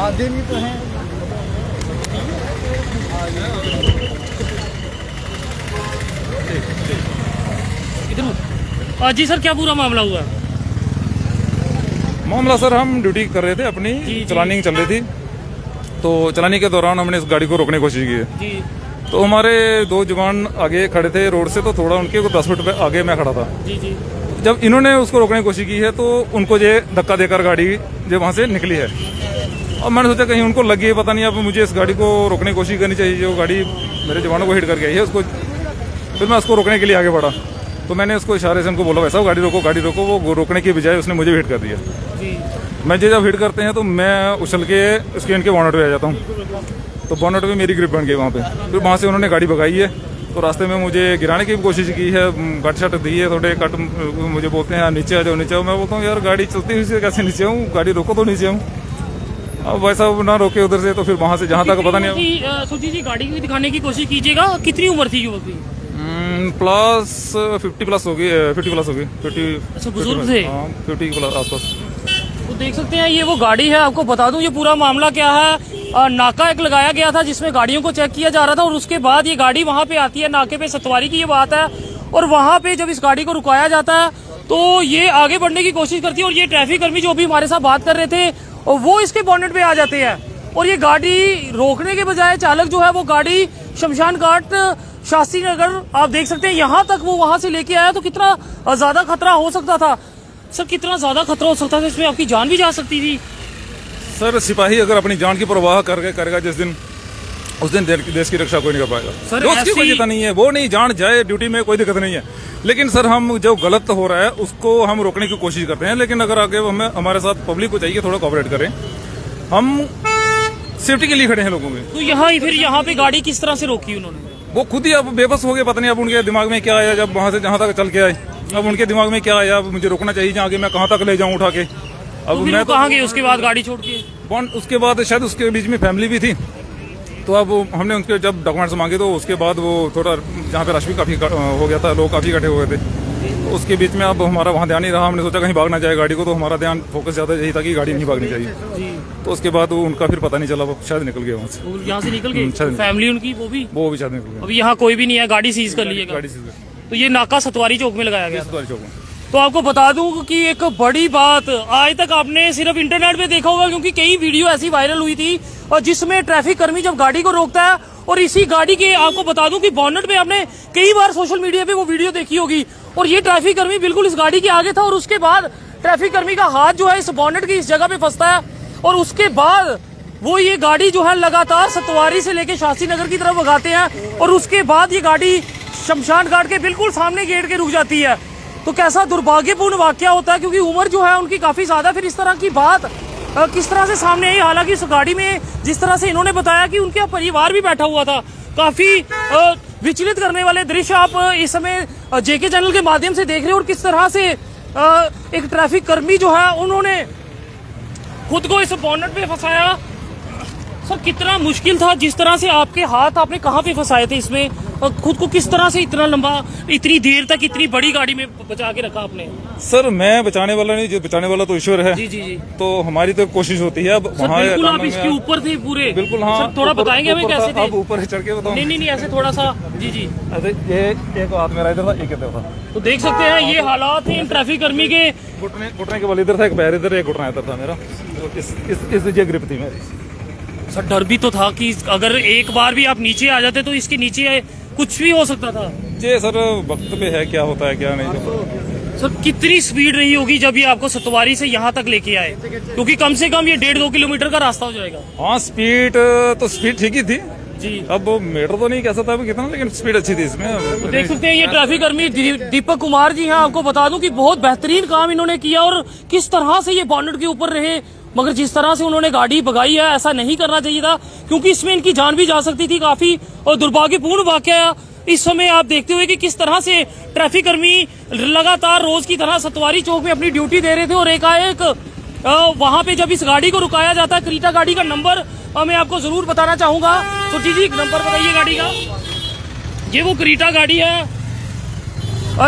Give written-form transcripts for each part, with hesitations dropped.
आदमी तो हैं। जी सर, क्या पूरा मामला हुआ? मामला सर, हम ड्यूटी कर रहे थे अपनी, चलानिंग चल रही थी, तो चलाने के दौरान हमने इस गाड़ी को रोकने की कोशिश की है। जी। तो हमारे दो जवान आगे खड़े थे रोड से, तो थोड़ा उनके 10 फुट पे आगे मैं खड़ा था। जी जी। जब इन्होंने उसको रोकने की कोशिश की है तो उनको ये धक्का देकर गाड़ी जो वहां से निकली है, और मैंने सोचा कहीं उनको लगी है, पता नहीं, अब मुझे इस गाड़ी को रोकने की कोशिश करनी चाहिए। जो गाड़ी मेरे जवानों को हिट करके आई है उसको, फिर मैं उसको रोकने के लिए आगे बढ़ा, तो मैंने उसको इशारे से उनको बोला, वैसा गाड़ी रोको गाड़ी रोको। वो रोकने की बजाय उसने मुझे हिट कर दिया। जी। मैं जब हिट करते हैं तो मैं उछल के स्क्रीन के बॉनेट पे आ जाता हूँ, तो बॉनेट पे मेरी ग्रिप बन गई वहाँ पे। फिर वहाँ से उन्होंने गाड़ी भगाई है, तो रास्ते में मुझे गिराने की भी कोशिश की है, कट शट दी है, थोड़े कट मुझे बोलते हैं नीचे आ जाओ नीचे आओ। मैं बोलता हूँ यार गाड़ी चलती हुई से कैसे नीचे आऊँ, गाड़ी रोको तो नीचे आऊँ। अब वैसा ना रोके उधर से, तो फिर वहाँ से जहाँ तक पता नहीं। सुजी जी, गाड़ी भी दिखाने की कोशिश कीजिएगा। कितनी उम्र थी युवक की? प्लस 50 प्लस होगी, 50 प्लस होगी, 50। अच्छा, बुजुर्ग थे? 50 प्लस आसपास। तो देख सकते हैं ये वो गाड़ी है। आपको बता दूं ये पूरा मामला क्या है। नाका एक लगाया गया था जिसमें गाड़ियों को चेक किया जा रहा था, और उसके बाद ये गाड़ी वहां पे आती है। नाके पे सतवारी की ये बात है, और वहां पे जब इस गाड़ी को रुकाया जाता है तो ये आगे बढ़ने की कोशिश करती है, और ये ट्रैफिक कर्मी जो अभी हमारे साथ बात कर रहे थे, और वो इसके बॉनेट पे आ जाते हैं, और ये गाड़ी रोकने के बजाय चालक जो है वो गाड़ी शमशान घाट शास्त्री नगर, आप देख सकते हैं यहाँ तक वो वहां से लेके आया। तो कितना ज्यादा खतरा हो सकता था सर, कितना ज्यादा खतरा हो सकता था, इसमें आपकी जान भी जा सकती थी। सर, सिपाही अगर अपनी जान की परवाह करके करेगा जिस दिन, उस दिन देश की रक्षा कोई नहीं कर पाएगा। सर उसकी वजह नहीं है, वो नहीं जान जाए ड्यूटी में, कोई दिक्कत नहीं है, लेकिन सर हम जो गलत हो रहा है उसको हम रोकने की कोशिश करते हैं। लेकिन अगर आगे हमें हमारे साथ पब्लिक को चाहिए थोड़ा कोऑपरेट करें, हम सेफ्टी के लिए खड़े हैं लोगों में। तो यहाँ पे गाड़ी किस तरह से रोकी उन्होंने? वो खुद ही अब बेबस हो गए, पता नहीं अब उनके दिमाग में क्या आया, जब वहां से जहां तक चल के आए, अब उनके दिमाग में क्या आया, अब मुझे रोकना चाहिए, आगे मैं कहां तक ले जाऊं उठा के। अब तो मैं कहाँ गए उसके बाद गाड़ी छोड़ के? उसके बाद शायद उसके बीच में फैमिली भी थी, तो अब हमने उनके जब डॉक्यूमेंट्स मांगे तो उसके बाद वो थोड़ा, जहाँ पे रश भी काफी हो गया था, लोग काफी इकट्ठे हो गए थे, तो उसके बीच में अब हमारा वहाँ ध्यान नहीं रहा। हमने सोचा कहीं भाग ना जाए गाड़ी को, तो हमारा ध्यान फोकस ज्यादा यही था कि गाड़ी नहीं भागनी चाहिए। तो उसके बाद वो उनका फिर पता नहीं चला, वो शायद निकल गए वहाँ से। यहाँ से निकल गए? फैमिली उनकी वो भी शायद निकल गए। अभी यहाँ कोई भी नहीं है, गाड़ी सीज कर ली है। गाड़ी सीज कर। तो ये नाका सतवारी चौक में लगाया गया। सतवारी चौक में। तो आपको बता दूं कि एक बड़ी बात आज तक आपने सिर्फ इंटरनेट पे देखा होगा, क्योंकि कई वीडियो ऐसी वायरल हुई थी, और जिसमें ट्रैफिक कर्मी जब गाड़ी को रोकता है, और इसी गाड़ी के आपको बता दूं कि बॉनेट पे आपने कई बार सोशल मीडिया पे वो वीडियो देखी होगी, और ये ट्रैफिक कर्मी बिल्कुल इस गाड़ी के आगे था, और उसके बाद ट्रैफिक कर्मी का हाथ जो है इस बॉनेट की इस जगह पे फंसता है, और उसके बाद वो ये गाड़ी जो है लगातार सतवारी से लेके शास्त्री नगर की तरफ भगाते हैं, और उसके बाद ये गाड़ी शमशान घाट के बिल्कुल सामने गेट के रुक जाती है। तो कैसा दुर्भाग्यपूर्ण वाकया होता है, क्योंकि उम्र जो है उनकी काफी ज्यादा, फिर इस तरह की बात किस तरह से सामने आई। हालांकि इस गाड़ी में जिस तरह से इन्होंने बताया कि उनका परिवार भी बैठा हुआ था, काफी विचलित करने वाले दृश्य आप इस समय जेके चैनल के माध्यम से देख रहे हो, और किस तरह से एक ट्रैफिक कर्मी जो है उन्होंने खुद को इस बॉनेट पे फंसाया। सर, कितना मुश्किल था, जिस तरह से आपके हाथ आपने कहाँ पे फंसाए थे इसमें, और खुद को किस तरह से इतना लंबा, इतनी देर तक इतनी बड़ी गाड़ी में बचा के रखा आपने? सर, मैं बचाने वाला नहीं, जो बचाने वाला तो ईश्वर है। जी जी जी। तो हमारी तो कोशिश होती है। अब वहाँ बिल्कुल आप इसके ऊपर थे पूरे? बिल्कुल, हाँ। सर, थोड़ा बताएंगे हमें कैसे थे? आप ऊपर चढ़ के बताओ। नहीं, ऐसे थोड़ा सा। जी जी। ये एक हाथ मेरा इधर था, एक इधर था। तो देख सकते हैं ये हालात हैं ट्रैफिक कर्मी के। घुटने के बल इधर था, एक पैर इधर, एक घुटना इधर था मेरा, इस ये ग्रिप थी मेरी। सर, डर भी तो था कि अगर एक बार भी आप नीचे आ जाते तो इसके नीचे कुछ भी हो सकता था। जी सर, वक्त पे है, क्या होता है क्या नहीं। सर, कितनी स्पीड रही होगी जब ये आपको सतवारी से यहाँ तक लेके आए, क्योंकि कम से कम ये 1.5-2 किलोमीटर का रास्ता हो जाएगा। हाँ, स्पीड ठीक ही थी जी। अब मीटर तो नहीं कह सकता कितना, लेकिन स्पीड अच्छी थी इसमें। तो देख सकते हैं ये ट्रैफिक कर्मी दीपक कुमार जी हैं। आपको बता दूं कि बहुत बेहतरीन काम इन्होंने किया, और किस तरह से ये बॉनेट के ऊपर रहे, मगर जिस तरह से उन्होंने गाड़ी भगाई है, ऐसा नहीं करना चाहिए था, क्योंकि इसमें इनकी जान भी जा सकती थी। काफी और दुर्भाग्यपूर्ण वाकया इस समय आप देखते हुए कि किस तरह से ट्रैफिक कर्मी लगातार रोज की तरह सतवारी चौक में अपनी ड्यूटी दे रहे थे, और एकाएक वहां पे जब इस गाड़ी को रुकाया जाता है, क्रीटा गाड़ी का नंबर मैं आपको जरूर बताना चाहूंगा। तो जी नंबर बताइए गाड़ी का। ये वो क्रीटा गाड़ी है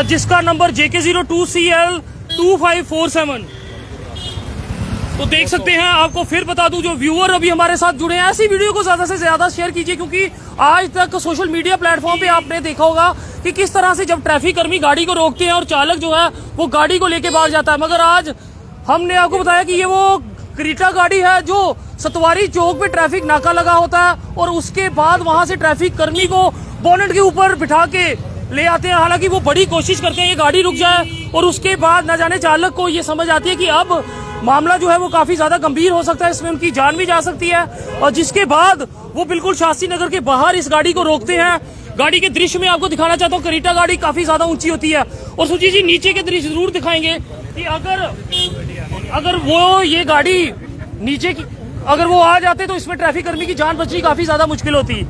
जिसका नंबर JK02CL2547। तो देख सकते हैं, आपको फिर बता दूं, जो व्यूअर अभी हमारे साथ जुड़े हैं, ऐसी वीडियो को ज्यादा से ज्यादा शेयर कीजिए, क्योंकि आज तक सोशल मीडिया प्लेटफॉर्म पे आपने देखा होगा कि किस तरह से जब ट्रैफिक कर्मी गाड़ी को रोकते हैं और चालक जो है वो गाड़ी को लेके भाग जाता है। मगर आज हमने आपको बताया कि ये वो क्रीटा गाड़ी है जो सतवारी चौक पे ट्रैफिक नाका लगा होता है और उसके बाद वहां से ट्रैफिक कर्मी को बोनेट के ऊपर बिठा के ले आते हैं। हालांकि वो बड़ी कोशिश करते हैं ये गाड़ी रुक जाए, और उसके बाद न जाने चालक को ये समझ आती है कि अब मामला जो है वो काफी ज्यादा गंभीर हो सकता है, इसमें उनकी जान भी जा सकती है, और जिसके बाद वो बिल्कुल शास्त्री नगर के बाहर इस गाड़ी को रोकते हैं। गाड़ी के दृश्य में आपको दिखाना चाहता हूँ, क्रेटा गाड़ी काफी ज्यादा ऊंची होती है, और सुजीत जी नीचे के दृश्य जरूर दिखाएंगे कि अगर वो ये गाड़ी नीचे की अगर वो आ जाते तो इसमें ट्रैफिक कर्मी की जान बचनी काफी ज्यादा मुश्किल होती।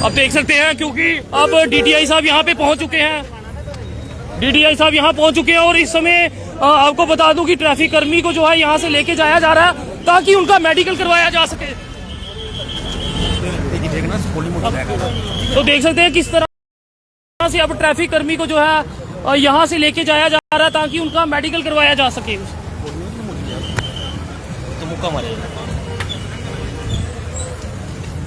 अब देख सकते हैं, क्योंकि अब डीटीआई साहब यहाँ पे पहुंच चुके हैं, डीटीआई साहब यहाँ पहुंच चुके हैं, और इस समय आपको बता दूं कि ट्रैफिक कर्मी को जो है यहाँ से लेके जाया जा रहा है ताकि उनका मेडिकल करवाया जा सके। तो देख सकते हैं किस तरह से अब ट्रैफिक कर्मी को जो है यहाँ से लेके जाया जा रहा है ताकि उनका मेडिकल करवाया जा सके।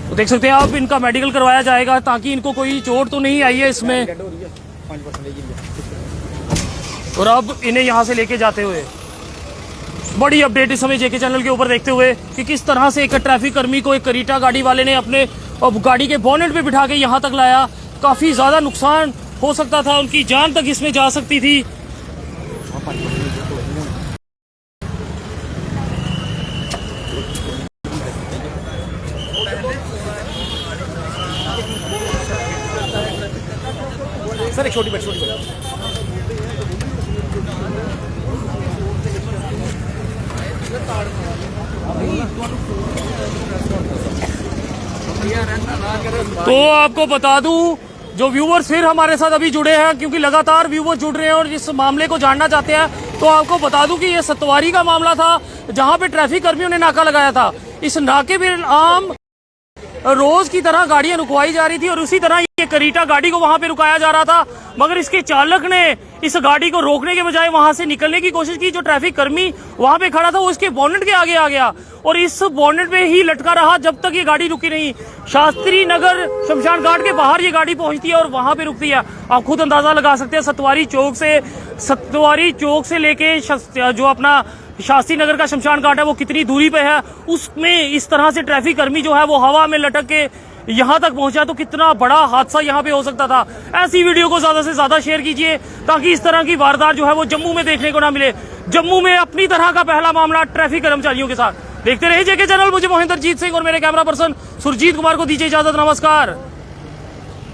तो देख सकते हैं आप, इनका मेडिकल करवाया जाएगा ताकि इनको कोई चोट तो नहीं आई है इसमें, और अब इन्हें यहाँ से लेके जाते हुए बड़ी अपडेट इस समय जेके चैनल के ऊपर देखते हुए कि किस तरह से एक ट्रैफिक कर्मी को एक क्रेटा गाड़ी वाले ने अपने गाड़ी के बोनेट पे बिठा के यहाँ तक लाया। काफी ज्यादा नुकसान हो सकता था, उनकी जान तक इसमें जा सकती थी। सर एक छोटी बात तो आपको बता दूं, जो व्यूवर्स फिर हमारे साथ अभी जुड़े हैं, क्योंकि लगातार व्यूवर्स जुड़ रहे हैं और इस मामले को जानना चाहते हैं, तो आपको बता दूं कि ये सतवारी का मामला था जहां पे ट्रैफिक कर्मियों ने नाका लगाया था। इस नाके पे आम रोज की तरह गाड़ियां रुकवाई जा रही थी और उसी तरह ये क्रेटा गाड़ी को वहां पे रुकाया जा रहा था, मगर इसके चालक ने इस गाड़ी को रोकने के बजाय वहां से निकलने की कोशिश की। जो ट्रैफिक कर्मी वहां पे खड़ा था वो इसके बोनेट के आगे आ गया और इस बोनेट पे ही लटका रहा जब तक ये गाड़ी रुकी नहीं। शास्त्री नगर शमशान घाट के बाहर ये गाड़ी पहुंचती है और वहां पे रुकती है। आप खुद अंदाजा लगा सकते हैं, सतवारी चौक से लेके जो अपना शास्त्री नगर का शमशान घाट है वो कितनी दूरी पे है, उसमें इस तरह से ट्रैफिक कर्मी जो है वो हवा में लटक के यहाँ तक पहुंचा, तो कितना बड़ा हादसा यहाँ पे हो सकता था। ऐसी वीडियो को ज्यादा से ज्यादा शेयर कीजिए ताकि इस तरह की वारदात जो है वो जम्मू में देखने को ना मिले। जम्मू में अपनी तरह का पहला मामला ट्रैफिक कर्मचारियों के साथ। देखते रहिए जेके चैनल। मुझे मोहिंदरजीत सिंह और मेरे कैमरा पर्सन सुरजीत कुमार को दीजिए इजाजत। नमस्कार।